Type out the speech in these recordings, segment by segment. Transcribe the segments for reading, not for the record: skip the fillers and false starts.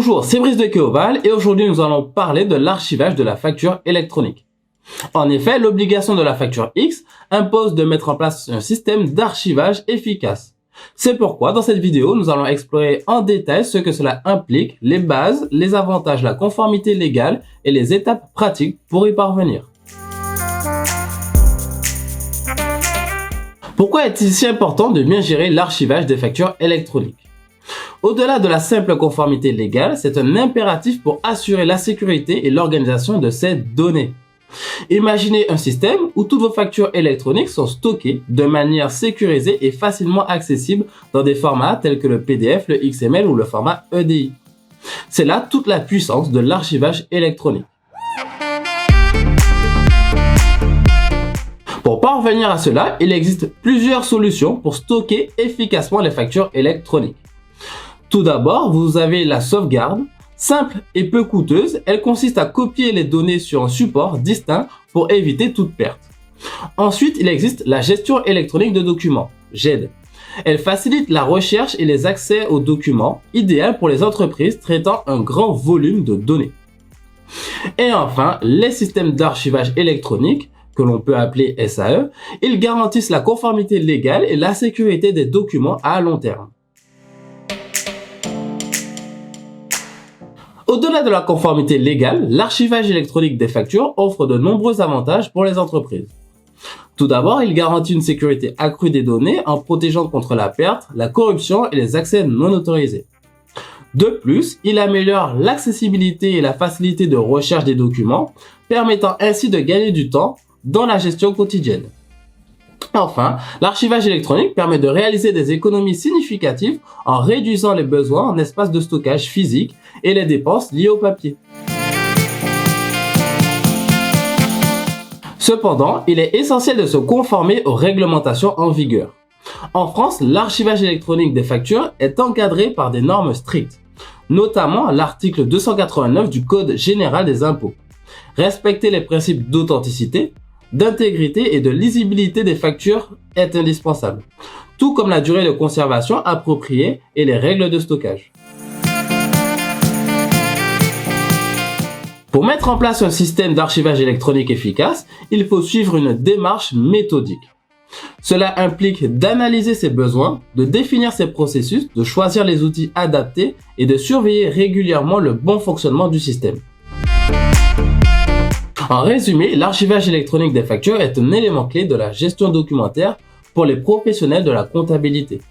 Bonjour, c'est Brice de Keoval et aujourd'hui nous allons parler de l'archivage de la facture électronique. En effet, l'obligation de la facture X impose de mettre en place un système d'archivage efficace. C'est pourquoi dans cette vidéo, nous allons explorer en détail ce que cela implique, les bases, les avantages, la conformité légale et les étapes pratiques pour y parvenir. Pourquoi est-il si important de bien gérer l'archivage des factures électroniques ? Au-delà de la simple conformité légale, c'est un impératif pour assurer la sécurité et l'organisation de ces données. Imaginez un système où toutes vos factures électroniques sont stockées de manière sécurisée et facilement accessibles dans des formats tels que le PDF, le XML ou le format EDI. C'est là toute la puissance de l'archivage électronique. Pour parvenir à cela, il existe plusieurs solutions pour stocker efficacement les factures électroniques. Tout d'abord, vous avez la sauvegarde. Simple et peu coûteuse, elle consiste à copier les données sur un support distinct pour éviter toute perte. Ensuite, il existe la gestion électronique de documents, GED. Elle facilite la recherche et les accès aux documents, idéal pour les entreprises traitant un grand volume de données. Et enfin, les systèmes d'archivage électronique, que l'on peut appeler SAE, ils garantissent la conformité légale et la sécurité des documents à long terme. Au-delà de la conformité légale, l'archivage électronique des factures offre de nombreux avantages pour les entreprises. Tout d'abord, il garantit une sécurité accrue des données en protégeant contre la perte, la corruption et les accès non autorisés. De plus, il améliore l'accessibilité et la facilité de recherche des documents, permettant ainsi de gagner du temps dans la gestion quotidienne. Enfin, l'archivage électronique permet de réaliser des économies significatives en réduisant les besoins en espace de stockage physique et les dépenses liées au papier. Cependant, il est essentiel de se conformer aux réglementations en vigueur. En France, l'archivage électronique des factures est encadré par des normes strictes, notamment l'article 289 du Code général des impôts. Respecter les principes d'authenticité, d'intégrité et de lisibilité des factures est indispensable, tout comme la durée de conservation appropriée et les règles de stockage. Pour mettre en place un système d'archivage électronique efficace, il faut suivre une démarche méthodique. Cela implique d'analyser ses besoins, de définir ses processus, de choisir les outils adaptés et de surveiller régulièrement le bon fonctionnement du système. En résumé, l'archivage électronique des factures est un élément clé de la gestion documentaire pour les professionnels de la comptabilité.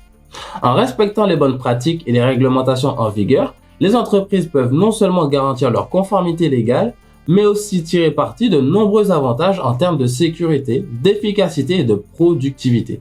En respectant les bonnes pratiques et les réglementations en vigueur, les entreprises peuvent non seulement garantir leur conformité légale, mais aussi tirer parti de nombreux avantages en termes de sécurité, d'efficacité et de productivité.